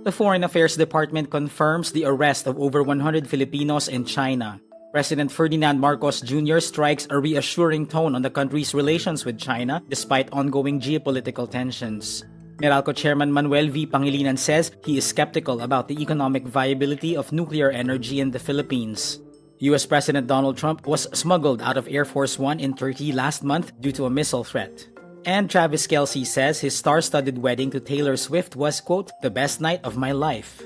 The Foreign Affairs Department confirms the arrest of over 100 Filipinos in China. President Ferdinand Marcos Jr. strikes a reassuring tone on the country's relations with China despite ongoing geopolitical tensions. Meralco Chairman Manuel V. Pangilinan says he is skeptical about the economic viability of nuclear energy in the Philippines. US President Donald Trump was smuggled out of Air Force One in Turkey last month due to a missile threat. And Travis Kelce says his star-studded wedding to Taylor Swift was, quote, the best night of my life.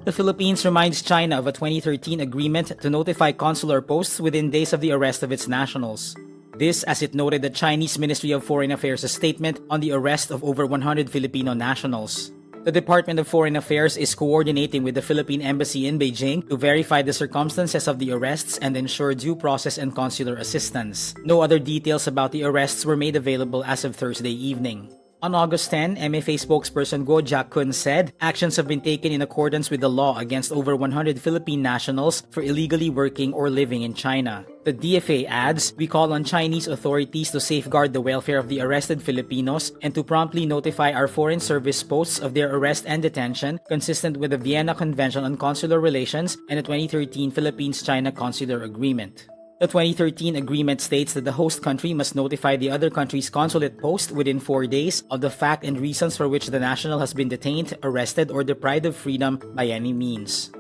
The Philippines reminds China of a 2013 agreement to notify consular posts within days of the arrest of its nationals. This as it noted the Chinese Ministry of Foreign Affairs' statement on the arrest of over 100 Filipino nationals. The Department of Foreign Affairs is coordinating with the Philippine Embassy in Beijing to verify the circumstances of the arrests and ensure due process and consular assistance. No other details about the arrests were made available as of Thursday evening. On August 10, MFA spokesperson Go Jak-kun said actions have been taken in accordance with the law against over 100 Philippine nationals for illegally working or living in China. The DFA adds, we call on Chinese authorities to safeguard the welfare of the arrested Filipinos and to promptly notify our foreign service posts of their arrest and detention consistent with the Vienna Convention on Consular Relations and the 2013 Philippines-China Consular Agreement. The 2013 agreement states that the host country must notify the other country's consulate post within 4 days of the fact and reasons for which the national has been detained, arrested, or deprived of freedom by any means.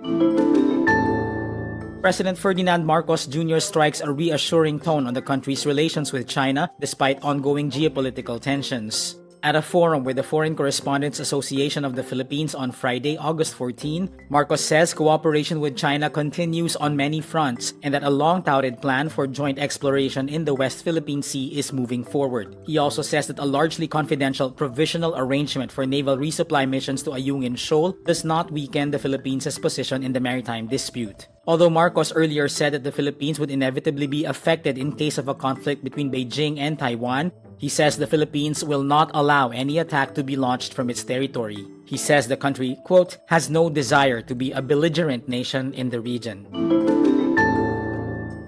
President Ferdinand Marcos Jr. strikes a reassuring tone on the country's relations with China despite ongoing geopolitical tensions. At a forum with the Foreign Correspondents Association of the Philippines on Friday, August 14, Marcos says cooperation with China continues on many fronts and that a long-touted plan for joint exploration in the West Philippine Sea is moving forward. He also says that a largely confidential provisional arrangement for naval resupply missions to Ayungin Shoal does not weaken the Philippines' position in the maritime dispute. Although Marcos earlier said that the Philippines would inevitably be affected in case of a conflict between Beijing and Taiwan, he says the Philippines will not allow any attack to be launched from its territory. He says the country, quote, has no desire to be a belligerent nation in the region.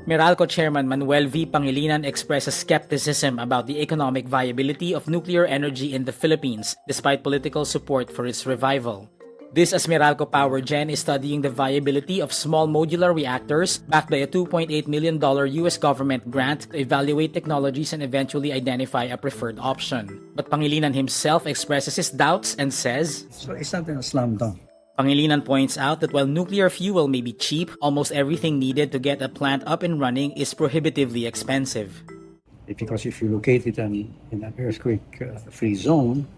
Meralco Chairman Manuel V. Pangilinan expresses skepticism about the economic viability of nuclear energy in the Philippines despite political support for its revival. This as Meralco Power Gen is studying the viability of small modular reactors backed by a $2.8 million US government grant to evaluate technologies and eventually identify a preferred option. But Pangilinan himself expresses his doubts and says, So it's not a slam dunk. Pangilinan points out that while nuclear fuel may be cheap, almost everything needed to get a plant up and running is prohibitively expensive. Because if you locate it in an earthquake-free zone,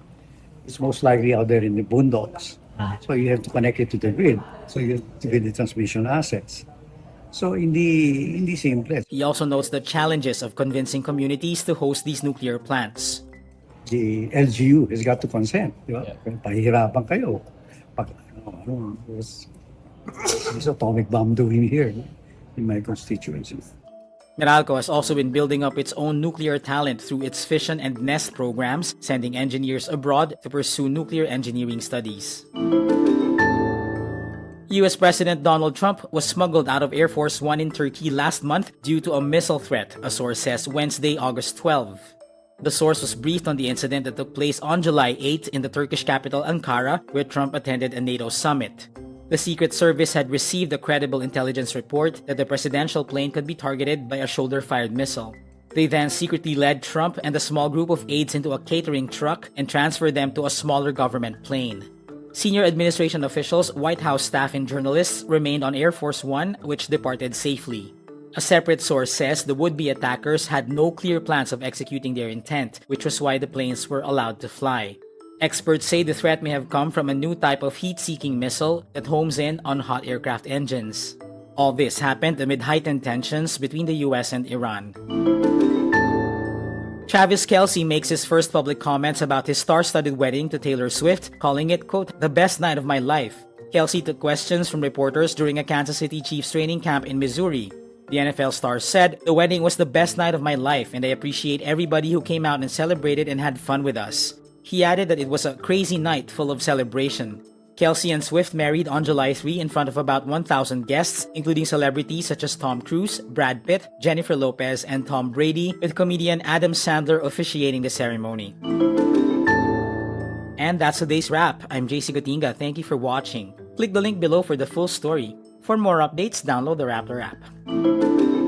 it's most likely out there in the boondocks. So you have to connect it to the grid. So you have to get the transmission assets. So hindi simple. He also notes the challenges of convincing communities to host these nuclear plants. The LGU has got to consent. Diba? Pahihirapan kayo. What's this atomic bomb doing here in my constituency? Meralco has also been building up its own nuclear talent through its fission and nest programs, sending engineers abroad to pursue nuclear engineering studies. US President Donald Trump was smuggled out of Air Force One in Turkey last month due to a missile threat, a source says Wednesday, August 12. The source was briefed on the incident that took place on July 8 in the Turkish capital Ankara, where Trump attended a NATO summit. The Secret Service had received a credible intelligence report that the presidential plane could be targeted by a shoulder-fired missile. They then secretly led Trump and a small group of aides into a catering truck and transferred them to a smaller government plane. Senior administration officials, White House staff, and journalists remained on Air Force One, which departed safely. A separate source says the would-be attackers had no clear plans of executing their intent, which was why the planes were allowed to fly. Experts say the threat may have come from a new type of heat-seeking missile that homes in on hot aircraft engines. All this happened amid heightened tensions between the US and Iran. Travis Kelce makes his first public comments about his star-studded wedding to Taylor Swift, calling it, quote, the best night of my life. Kelce took questions from reporters during a Kansas City Chiefs training camp in Missouri. The NFL star said, the wedding was the best night of my life and I appreciate everybody who came out and celebrated and had fun with us. He added that it was a crazy night full of celebration. Kelce and Swift married on July 3 in front of about 1,000 guests, including celebrities such as Tom Cruise, Brad Pitt, Jennifer Lopez, and Tom Brady, with comedian Adam Sandler officiating the ceremony. And that's today's wrap. I'm JC Gotinga. Thank you for watching. Click the link below for the full story. For more updates, download the Rappler app.